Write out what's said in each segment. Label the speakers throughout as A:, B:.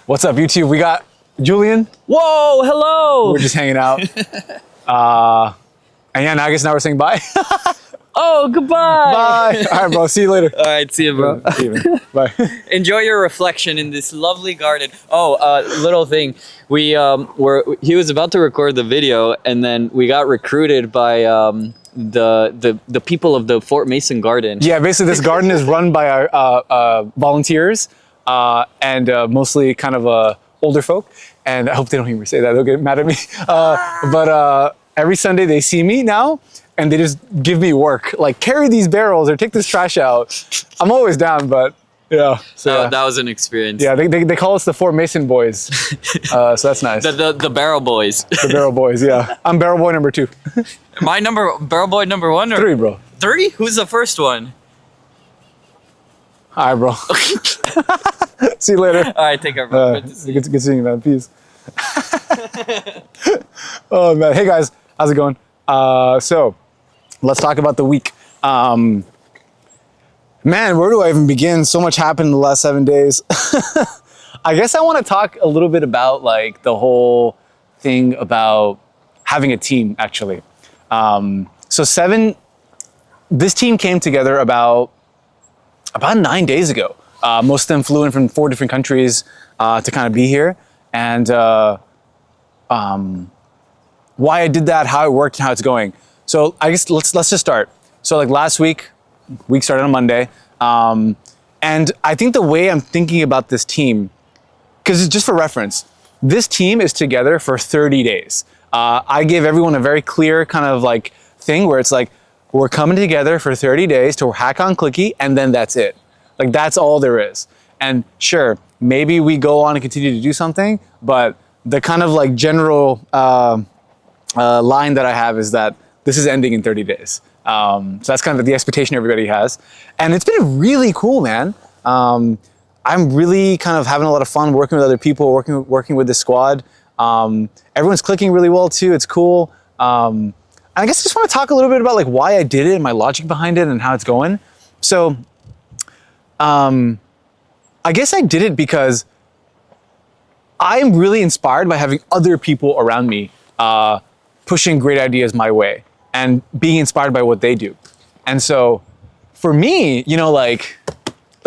A: What's up, YouTube? We got Julian.
B: Whoa, hello.
A: We're just hanging out. And yeah, now I guess now we're saying bye.
B: Oh, goodbye.
A: Bye. All right, bro. See you later.
B: All right, see you, bro.
A: See you, man. Bye.
B: Enjoy your reflection in this lovely garden. Oh, little thing. He was about to record the video, and then we got recruited by the people of the Fort Mason Garden.
A: Yeah, basically this garden is run by our volunteers and mostly kind of older folk. And I hope they don't hear me say that. They'll get mad at me. But every Sunday they see me now, and they just give me work, like carry these barrels or take this trash out. I'm always down, but yeah. So
B: that was an experience.
A: yeah, they call us the Fort Mason boys, so that's nice.
B: The barrel boys.
A: The barrel boys, yeah. I'm barrel boy number 2.
B: Barrel boy number 1 or
A: 3, bro.
B: 3? Who's the first one?
A: All right, bro. See you later.
B: All right, take care, bro. Good to see you.
A: Good seeing you, man. Peace. Oh man, hey guys, how's it going? So let's talk about the week. Man, where do I even begin? So much happened in the last 7 days. I guess I want to talk a little bit about like the whole thing about having a team, actually. This team came together about 9 days ago. Most of them flew in from 4 different countries to kind of be here. And why I did that, how it worked, and how it's going. So I guess let's just start. So like last week started on Monday. And I think the way I'm thinking about this team, because just for reference, this team is together for 30 days. I gave everyone a very clear kind of like thing where it's like, we're coming together for 30 days to hack on Clicky, and then that's it. Like that's all there is. And sure, maybe we go on and continue to do something, but the kind of like general line that I have is that this is ending in 30 days. So that's kind of the expectation everybody has. And it's been really cool, man. I'm really kind of having a lot of fun working with other people, working with the squad. Everyone's clicking really well too. It's cool. I guess I just want to talk a little bit about like why I did it and my logic behind it and how it's going. So I guess I did it because I'm really inspired by having other people around me pushing great ideas my way and being inspired by what they do. And so for me, you know, like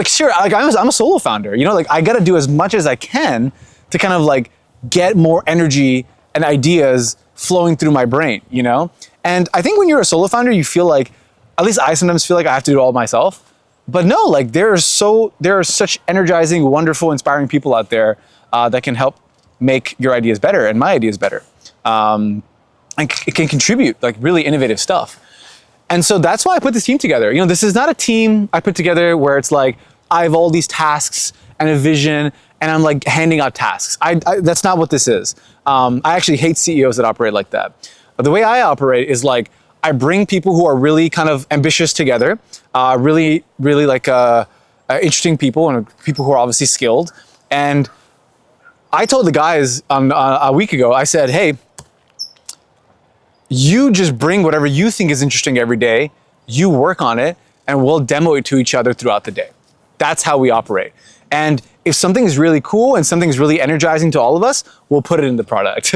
A: sure, like I'm a solo founder, you know, like I got to do as much as I can to kind of like get more energy and ideas flowing through my brain, you know? And I think when you're a solo founder, you feel like, at least I sometimes feel like I have to do it all myself. But no, like there are such energizing, wonderful, inspiring people out there that can help make your ideas better and my ideas better. And it can contribute like really innovative stuff. And so that's why I put this team together. You know, this is not a team I put together where it's like, I have all these tasks and a vision and I'm like handing out tasks. That's not what this is. I actually hate CEOs that operate like that. The way I operate is like, I bring people who are really kind of ambitious together, really like interesting people and people who are obviously skilled. And I told the guys a week ago, I said, hey, you just bring whatever you think is interesting every day, you work on it, and we'll demo it to each other throughout the day. That's how we operate. And if something is really cool and something is really energizing to all of us, we'll put it in the product.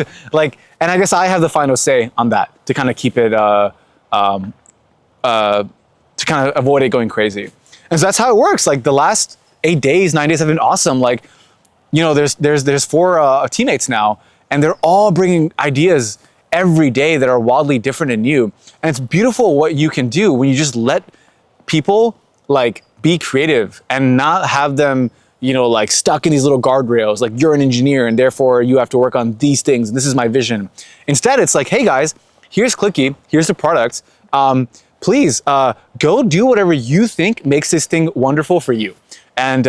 A: And I guess I have the final say on that to kind of keep it, to kind of avoid it going crazy. And so that's how it works. Like the last 9 days have been awesome. Like, you know, there's 4 teammates now, and they're all bringing ideas every day that are wildly different and new. And it's beautiful what you can do when you just let people like be creative and not have them, you know, like stuck in these little guardrails, like you're an engineer and therefore you have to work on these things. This is my vision. Instead, it's like, hey guys, here's Clicky, here's the product. Please go do whatever you think makes this thing wonderful for you. And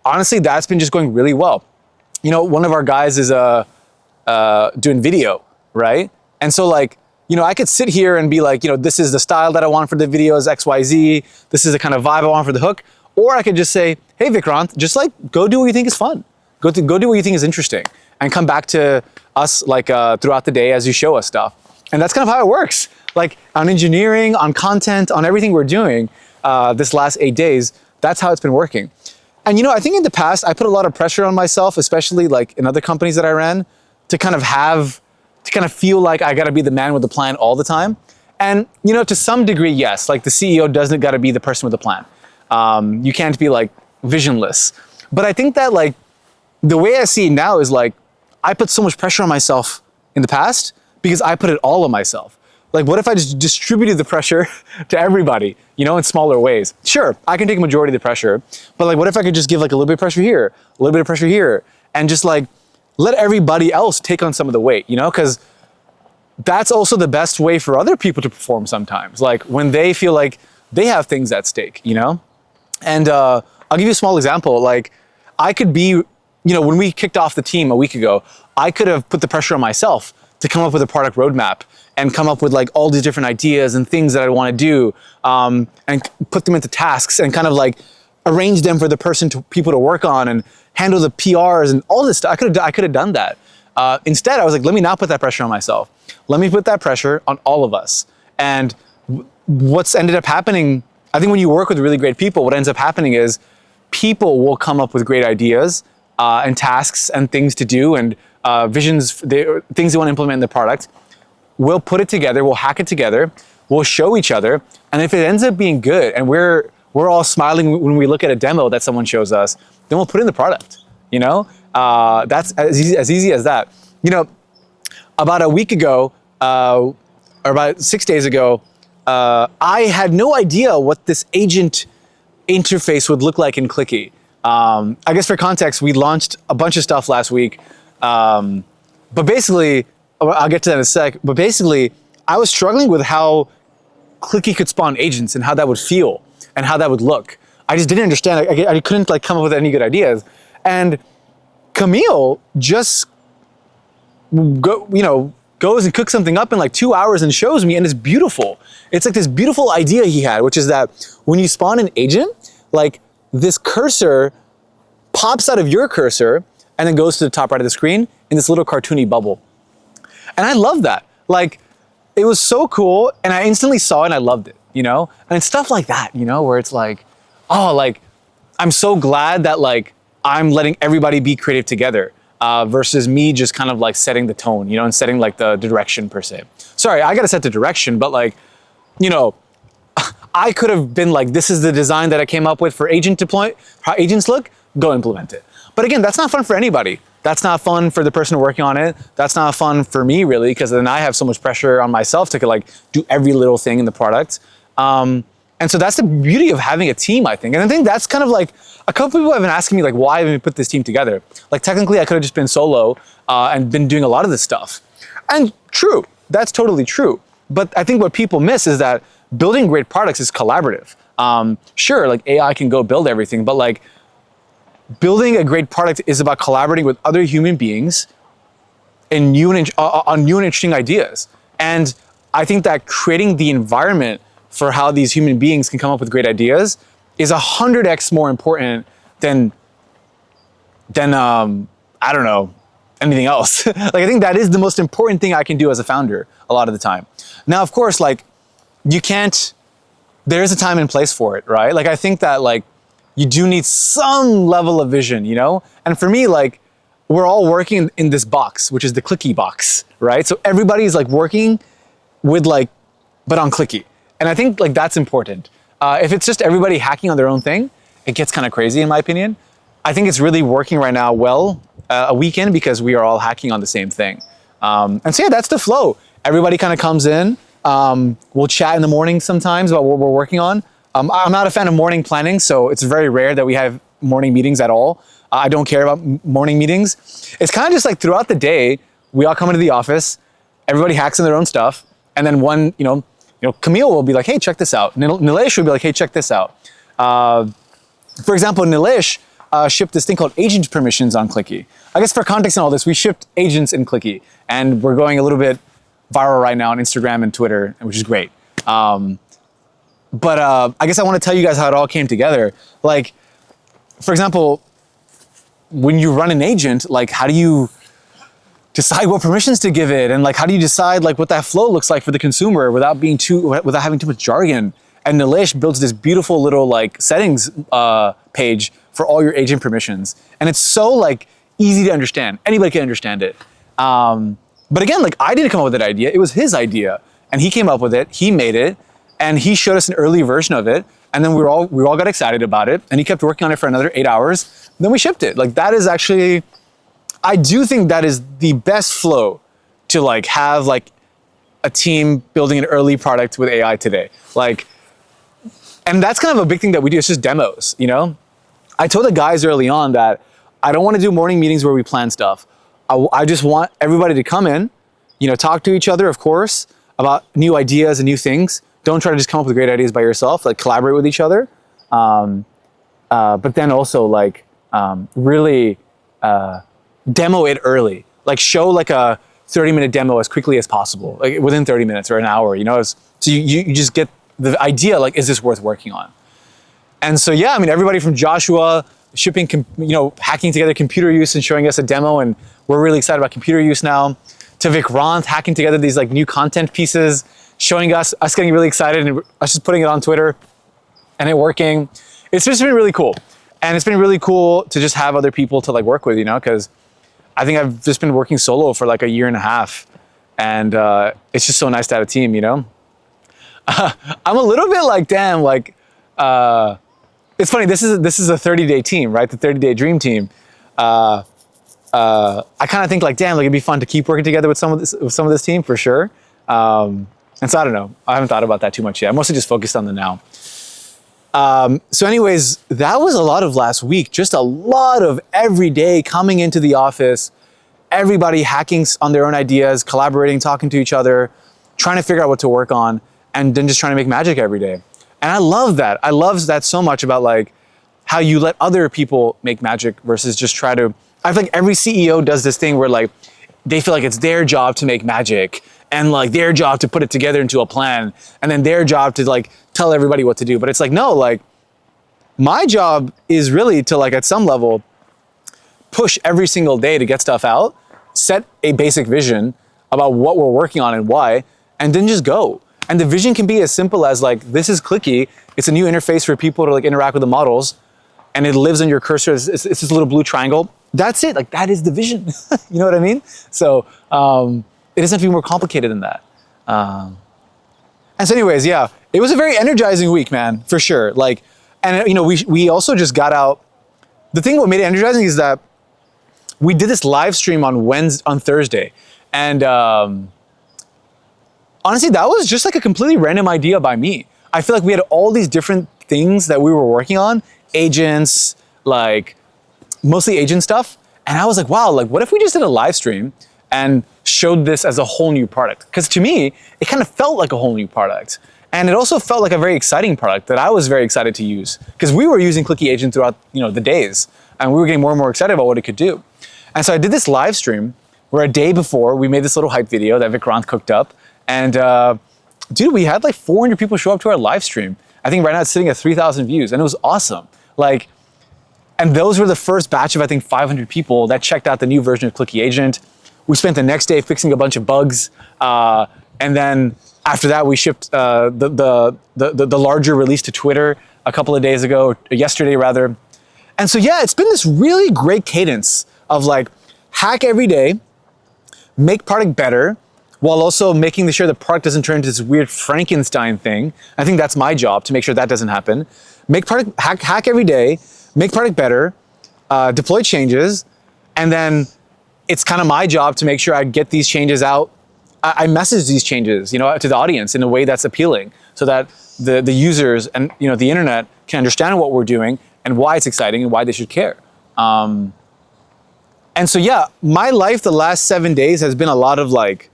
A: honestly, that's been just going really well. You know, one of our guys is doing video, right? And so like, you know, I could sit here and be like, you know, this is the style that I want for the videos, XYZ. This is the kind of vibe I want for the hook. Or I could just say, hey, Vikrant, just like go do what you think is fun. Go do what you think is interesting and come back to us like throughout the day as you show us stuff. And that's kind of how it works. Like on engineering, on content, on everything we're doing this last 8 days, that's how it's been working. And I think in the past I put a lot of pressure on myself, especially like in other companies that I ran, to kind of feel like I got to be the man with the plan all the time. And to some degree, yes, like the CEO doesn't got to be the person with the plan. You can't be like visionless. But I think that like the way I see it now is like I put so much pressure on myself in the past because I put it all on myself. Like, what if I just distributed the pressure to everybody, in smaller ways? Sure, I can take a majority of the pressure, but like, what if I could just give like a little bit of pressure here, a little bit of pressure here, and just like let everybody else take on some of the weight, because that's also the best way for other people to perform sometimes. Like when they feel like they have things at stake, And I'll give you a small example. Like I could be, when we kicked off the team a week ago, I could have put the pressure on myself to come up with a product roadmap and come up with like all these different ideas and things that I want to do, and put them into tasks and kind of like arrange them for the people to work on and handle the PRs and all this stuff. I could have done that. Instead, I was like, let me not put that pressure on myself. Let me put that pressure on all of us. And what's ended up happening, I think when you work with really great people, what ends up happening is people will come up with great ideas and tasks and things to do and visions, things they want to implement in the product. We'll put it together, we'll hack it together, we'll show each other, and if it ends up being good and we're all smiling when we look at a demo that someone shows us, then we'll put in the product, That's as easy as that. About a week ago, or about 6 days ago, I had no idea what this agent interface would look like in Clicky. I guess for context, we launched a bunch of stuff last week, but basically, I'll get to that in a sec, but basically, I was struggling with how Clicky could spawn agents and how that would feel and how that would look. I just didn't understand. I couldn't like come up with any good ideas. And Camille just goes and cooks something up in like 2 hours and shows me, and it's beautiful. It's like this beautiful idea he had, which is that when you spawn an agent, like this cursor pops out of your cursor and then goes to the top right of the screen in this little cartoony bubble. And I love that. Like, it was so cool, and I instantly saw it and I loved it, And it's stuff like that, where it's like, oh, like, I'm so glad that like I'm letting everybody be creative together versus me just kind of like setting the tone, and setting like the direction per se. Sorry, I gotta set the direction, but like, I could have been like, this is the design that I came up with for agent deploy, how agents look, go implement it. But again, that's not fun for anybody. That's not fun for the person working on it. That's not fun for me really, because then I have so much pressure on myself to like do every little thing in the product. And so that's the beauty of having a team, I think. And I think that's kind of like, a couple people have been asking me like, why haven't we put this team together? Like technically I could have just been solo and been doing a lot of this stuff. And true, that's totally true. But I think what people miss is that building great products is collaborative. Sure, like AI can go build everything, but like building a great product is about collaborating with other human beings in on new and interesting ideas. And I think that creating the environment for how these human beings can come up with great ideas is 100x more important than I don't know, anything else. Like I think that is the most important thing I can do as a founder a lot of the time. Now, of course, like there is a time and place for it, right? Like I think that like you do need some level of vision, And for me, like we're all working in this box, which is the Clicky box, right? So everybody's like working with like, but on Clicky. And I think like that's important. If it's just everybody hacking on their own thing, it gets kind of crazy in my opinion. I think it's really working right now well a weekend because we are all hacking on the same thing. And so yeah, that's the flow. Everybody kind of comes in. We'll chat in the morning sometimes about what we're working on. I'm not a fan of morning planning, so it's very rare that we have morning meetings at all. I don't care about morning meetings. It's kind of just like throughout the day, we all come into the office, everybody hacks on their own stuff, and then one, Camille will be like, hey, check this out. Nilesh will be like, hey, check this out. For example, Nilesh shipped this thing called agent permissions on Clicky. I guess for context and all this, we shipped agents in Clicky, and we're going a little bit viral right now on Instagram and Twitter, which is great. But I guess I want to tell you guys how it all came together. Like, for example, when you run an agent, like how do you decide what permissions to give it? And like, how do you decide like what that flow looks like for the consumer without having too much jargon? And Nilesh builds this beautiful little like settings page for all your agent permissions. And it's so like easy to understand. Anybody can understand it. But again, like I didn't come up with that idea. It was his idea, and he came up with it. He made it, and he showed us an early version of it. And then we all got excited about it, and he kept working on it for another 8 hours. Then we shipped it. Like that is actually, I do think that is the best flow to like have like a team building an early product with AI today. Like, and that's kind of a big thing that we do. It's just demos, you know? I told the guys early on that I don't want to do morning meetings where we plan stuff. I just want everybody to come in, you know, talk to each other, of course, about new ideas and new things. Don't try to just come up with great ideas by yourself, like collaborate with each other. But then also like really demo it early. Like show like a 30-minute demo as quickly as possible, like within 30 minutes or an hour, you know? So you just get the idea, like, is this worth working on? And so, yeah, I mean, everybody from Joshua shipping, you know, hacking together computer use and showing us a demo, and we're really excited about computer use now, to Vikrant hacking together these like new content pieces, showing us getting really excited and us just putting it on Twitter and it working. It's just been really cool. And it's been really cool to just have other people to like work with, you know, because I think I've just been working solo for like a year and a half, and it's just so nice to have a team, you know? I'm a little bit like, damn, like, it's funny, this is a 30-day team, right? The 30-day dream team. I kind of think like, damn, like it'd be fun to keep working together with some of this team for sure. And so I don't know, I haven't thought about that too much yet. I'm mostly just focused on the now. So anyways, that was a lot of last week, just a lot of every day coming into the office, everybody hacking on their own ideas, collaborating, talking to each other, trying to figure out what to work on, and then just trying to make magic every day. And I love that. I love that so much about like how you let other people make magic versus just try to, I feel like every CEO does this thing where like, they feel like it's their job to make magic and like their job to put it together into a plan and then their job to like tell everybody what to do. But it's like, no, like my job is really to like at some level push every single day to get stuff out, set a basic vision about what we're working on and why, and then just go. And the vision can be as simple as like, this is Clicky. It's a new interface for people to like interact with the models, and it lives on your cursor. It's this little blue triangle. That's it. Like that is the vision. You know what I mean? So it doesn't have to be more complicated than that. And so anyways, yeah, it was a very energizing week, man, for sure. Like, and you know, we also just got out. The thing what made it energizing is that we did this live stream on Thursday, and honestly, that was just like a completely random idea by me. I feel like we had all these different things that we were working on, agents, like mostly agent stuff. And I was like, wow, like what if we just did a live stream and showed this as a whole new product? Because to me, it kind of felt like a whole new product. And it also felt like a very exciting product that I was very excited to use, because we were using Clicky Agent throughout, you know, the days, and we were getting more and more excited about what it could do. And so I did this live stream where a day before we made this little hype video that Vikrant cooked up. And dude, we had like 400 people show up to our live stream. I think right now it's sitting at 3,000 views, and it was awesome. Like, and those were the first batch of, I think, 500 people that checked out the new version of Clicky Agent. We spent the next day fixing a bunch of bugs. And then after that, we shipped the larger release to Twitter a couple of days ago, yesterday rather. And so, yeah, it's been this really great cadence of like hack every day, make product better, while also making sure the product doesn't turn into this weird Frankenstein thing. I think that's my job, to make sure that doesn't happen. Make product, hack every day, make product better, deploy changes, and then it's kind of my job to make sure I get these changes out. I message these changes, you know, to the audience in a way that's appealing, so that the users and, you know, the internet can understand what we're doing and why it's exciting and why they should care. And so, yeah, my life the last 7 days has been a lot of like,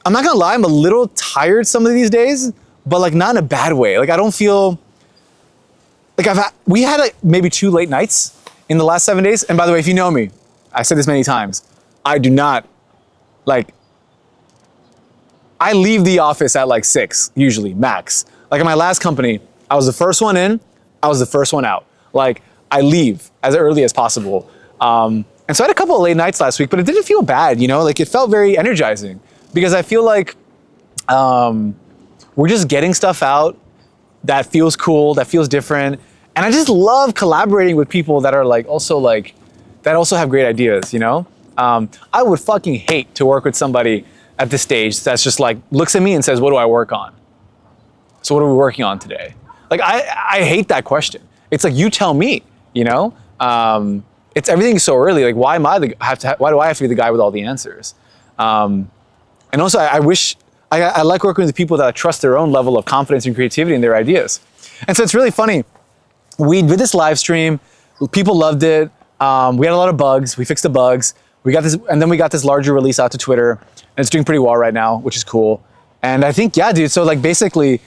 A: I'm not gonna lie, I'm a little tired some of these days, but like not in a bad way. Like I don't feel, like we had like maybe 2 late nights in the last 7 days. And by the way, if you know me, I said this many times, I do not, like, I leave the office at like 6, usually, max. Like in my last company, I was the first one in, I was the first one out. Like I leave as early as possible. And so I had a couple of late nights last week, but it didn't feel bad, you know? Like it felt very energizing, because I feel like we're just getting stuff out that feels cool, that feels different. And I just love collaborating with people that are that also have great ideas, you know? I would fucking hate to work with somebody at this stage that's just like, looks at me and says, what do I work on? So what are we working on today? Like, I hate that question. It's like, you tell me, you know? It's everything so early. Like, why do I have to be the guy with all the answers? And also, I like working with people that trust their own level of confidence and creativity in their ideas. And so it's really funny. We did this live stream. People loved it. We had a lot of bugs. We fixed the bugs. We got this, and then we got this larger release out to Twitter, and it's doing pretty well right now, which is cool. And I think, yeah, dude. So like, basically,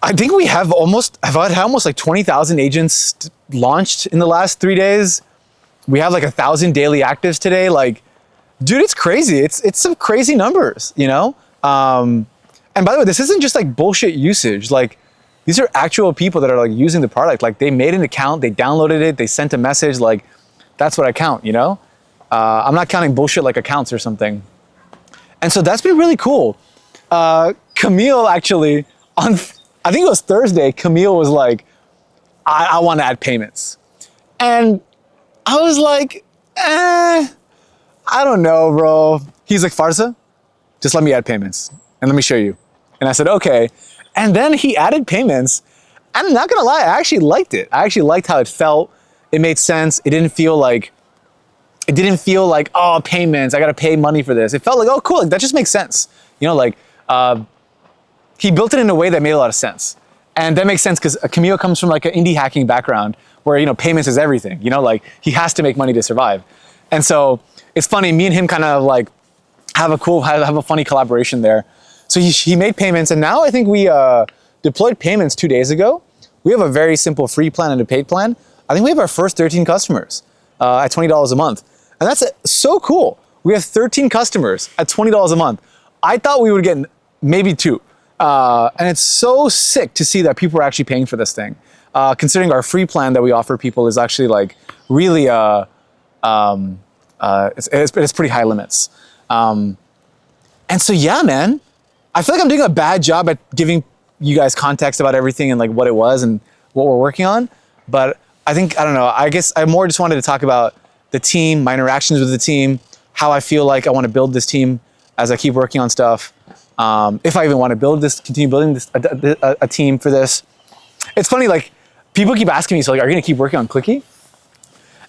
A: I think we have had almost like 20,000 agents launched in the last 3 days. We have like 1,000 daily actives today. Like, dude, it's crazy. It's some crazy numbers, you know? And by the way, this isn't just like bullshit usage. Like, these are actual people that are like using the product. Like, they made an account, they downloaded it, they sent a message. Like, that's what I count, you know? I'm not counting bullshit like accounts or something. And so that's been really cool. Camille actually, I think it was Thursday, Camille was like, I want to add payments. And I was like, I don't know, bro. He's like, Farsa, just let me add payments and let me show you. And I said, okay. And then he added payments. I'm not gonna lie, I actually liked it. I actually liked how it felt. It made sense. It didn't feel like, oh, payments, I gotta pay money for this. It felt like, oh, cool, like, that just makes sense. You know, like, he built it in a way that made a lot of sense. And that makes sense because Camille comes from like an indie hacking background where, you know, payments is everything, you know, like he has to make money to survive. And so it's funny, me and him kind of like have a funny collaboration there. So he made payments, and now I think we deployed payments 2 days ago. We have a very simple free plan and a paid plan. I think we have our first 13 customers at $20 a month. And that's so cool. We have 13 customers at $20 a month. I thought we would get maybe 2. And it's so sick to see that people are actually paying for this thing. Considering our free plan that we offer people is actually like really, it's pretty high limits. And so, yeah, man, I feel like I'm doing a bad job at giving you guys context about everything and like what it was and what we're working on. But I don't know, I guess I more just wanted to talk about the team, my interactions with the team, how I feel like I want to build this team as I keep working on stuff. If I even want to continue building this, a team for this. It's funny, like, people keep asking me, so like, are you gonna keep working on Clicky?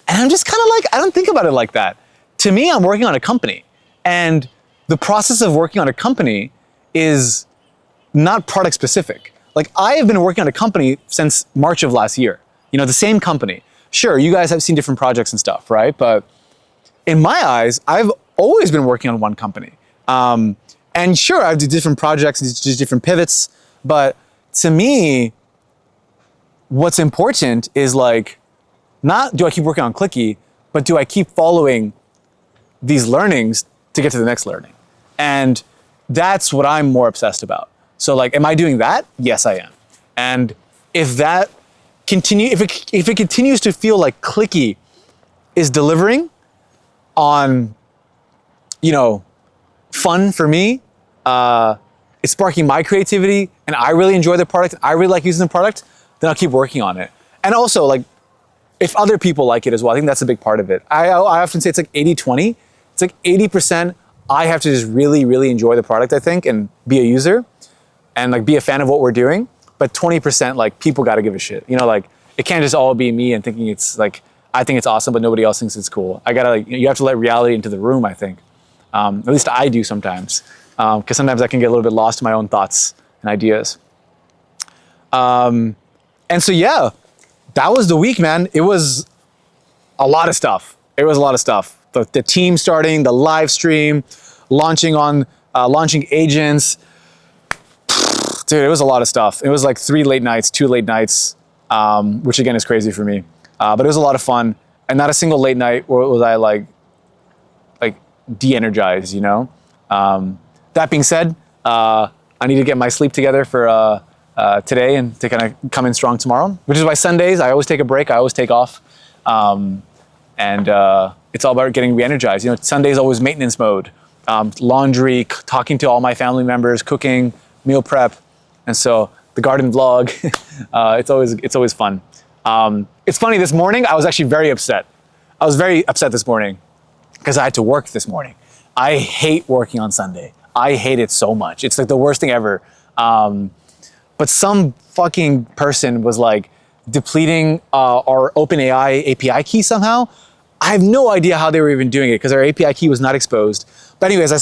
A: And I'm just kind of like, I don't think about it like that. To me, I'm working on a company. And the process of working on a company is not product specific. Like, I have been working on a company since March of last year. You know, the same company. Sure, you guys have seen different projects and stuff, right? But in my eyes, I've always been working on one company. And sure, I do different projects, just different pivots. But to me, what's important is like, not do I keep working on Clicky, but do I keep following these learnings to get to the next learning? And that's what I'm more obsessed about. So like, am I doing that? Yes, I am. And if it continues to feel like Clicky is delivering on, you know, fun for me, it's sparking my creativity, and I really enjoy the product, I really like using the product, then I'll keep working on it. And also, like, if other people like it as well, I think that's a big part of it. I often say it's like 80-20. It's like 80% I have to just really, really enjoy the product, I think, and be a user and like be a fan of what we're doing. But 20%, like, people got to give a shit. You know, like, it can't just all be me and thinking it's like, I think it's awesome, but nobody else thinks it's cool. I gotta, like, you have to let reality into the room, I think. At least I do sometimes. Because sometimes I can get a little bit lost in my own thoughts and ideas. And so, yeah, that was the week, man. It was a lot of stuff. The team starting, the live stream, launching agents. Dude, it was a lot of stuff. It was like 2 late nights, which again is crazy for me. But it was a lot of fun. And not a single late night was I like de-energized, you know? That being said, I need to get my sleep together for today and to kind of come in strong tomorrow, which is why Sundays, I always take a break, I always take off. And it's all about getting re-energized. You know, Sunday's always maintenance mode, laundry, talking to all my family members, cooking, meal prep. And so the garden vlog. It's always fun. It's funny, this morning, I was actually very upset. I was very upset this morning because I had to work this morning. I hate working on Sunday. I hate it so much. It's like the worst thing ever. But some fucking person was like depleting our OpenAI API key somehow. I have no idea how they were even doing it because our API key was not exposed. But anyways, I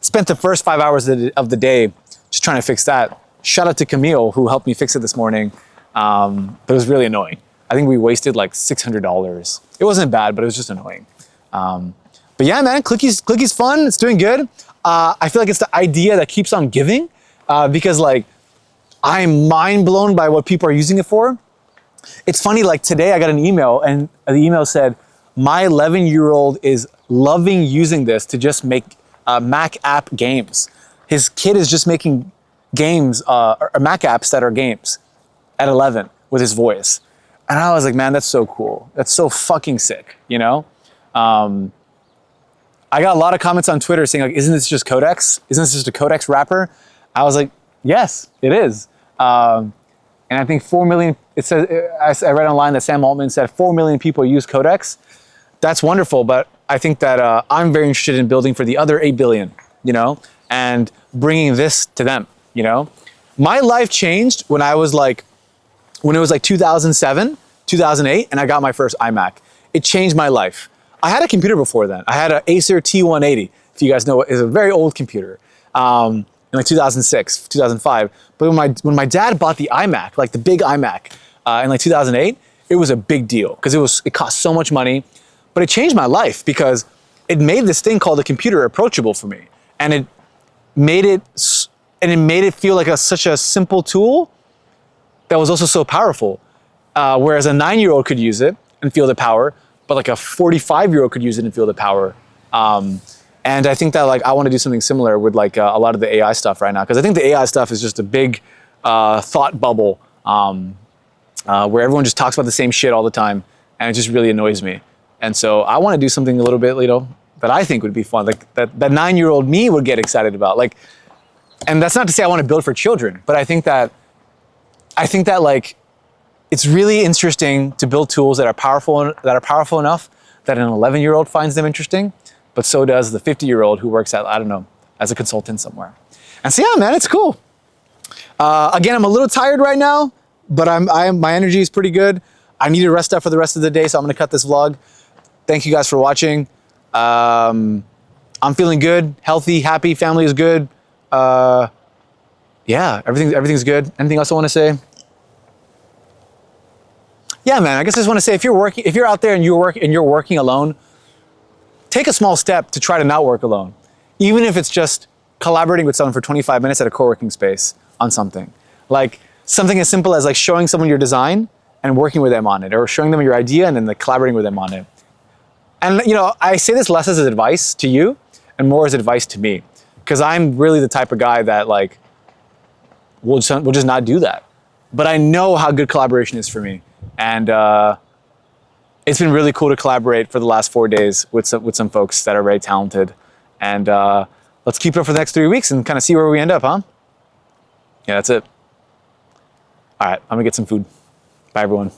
A: spent the first 5 hours of the day just trying to fix that. Shout out to Camille who helped me fix it this morning. But it was really annoying. I think we wasted like $600. It wasn't bad, but it was just annoying. But yeah, man, Clicky's fun. It's doing good. I feel like it's the idea that keeps on giving because like I'm mind blown by what people are using it for. It's funny, like today I got an email and the email said, my 11-year-old is loving using this to just make Mac app games. His kid is just making games, or Mac apps that are games at 11 with his voice. And I was like, man, that's so cool. That's so fucking sick, you know? I got a lot of comments on Twitter saying like, isn't this just Codex? Isn't this just a Codex wrapper? I was like, yes, it is. And I think 4 million, it says, I read online that Sam Altman said 4 million people use Codex. That's wonderful, but I think that I'm very interested in building for the other 8 billion, you know, and bringing this to them, you know. My life changed when it was like 2007, 2008, and I got my first iMac. It changed my life. I had a computer before then. I had an Acer T180, if you guys know, it's a very old computer, in like 2006, 2005. But when my dad bought the iMac, like the big iMac, in like 2008, it was a big deal because it cost so much money. But it changed my life because it made this thing called a computer approachable for me. And it made it feel like such a simple tool that was also so powerful. Whereas a 9-year-old could use it and feel the power, but like a 45-year-old could use it and feel the power. And I think that like I want to do something similar with like a lot of the AI stuff right now. Because I think the AI stuff is just a big thought bubble where everyone just talks about the same shit all the time. And it just really annoys me. And so I want to do something a little bit, you know, that I think would be fun, like that 9-year-old me would get excited about. Like, and that's not to say I want to build for children, but I think that like it's really interesting to build tools that are powerful enough that an 11-year-old finds them interesting, but so does the 50-year-old who works at, I don't know, as a consultant somewhere. And so yeah, man, it's cool. Again, I'm a little tired right now, but my energy is pretty good. I need to rest up for the rest of the day, so I'm gonna cut this vlog. Thank you guys for watching. I'm feeling good, healthy, happy, family is good. Yeah, everything's good. Anything else I want to say? Yeah, man, I guess I just want to say if you're out there and you're working alone, take a small step to try to not work alone. Even if it's just collaborating with someone for 25 minutes at a co-working space on something. Like something as simple as like showing someone your design and working with them on it, or showing them your idea and then like collaborating with them on it. And you know, I say this less as advice to you and more as advice to me, because I'm really the type of guy that like will just not do that. But I know how good collaboration is for me, and it's been really cool to collaborate for the last 4 days with some folks that are very talented. And let's keep it up for the next 3 weeks and kind of see where we end up, huh? Yeah, that's it. All right, I'm gonna get some food. Bye, everyone.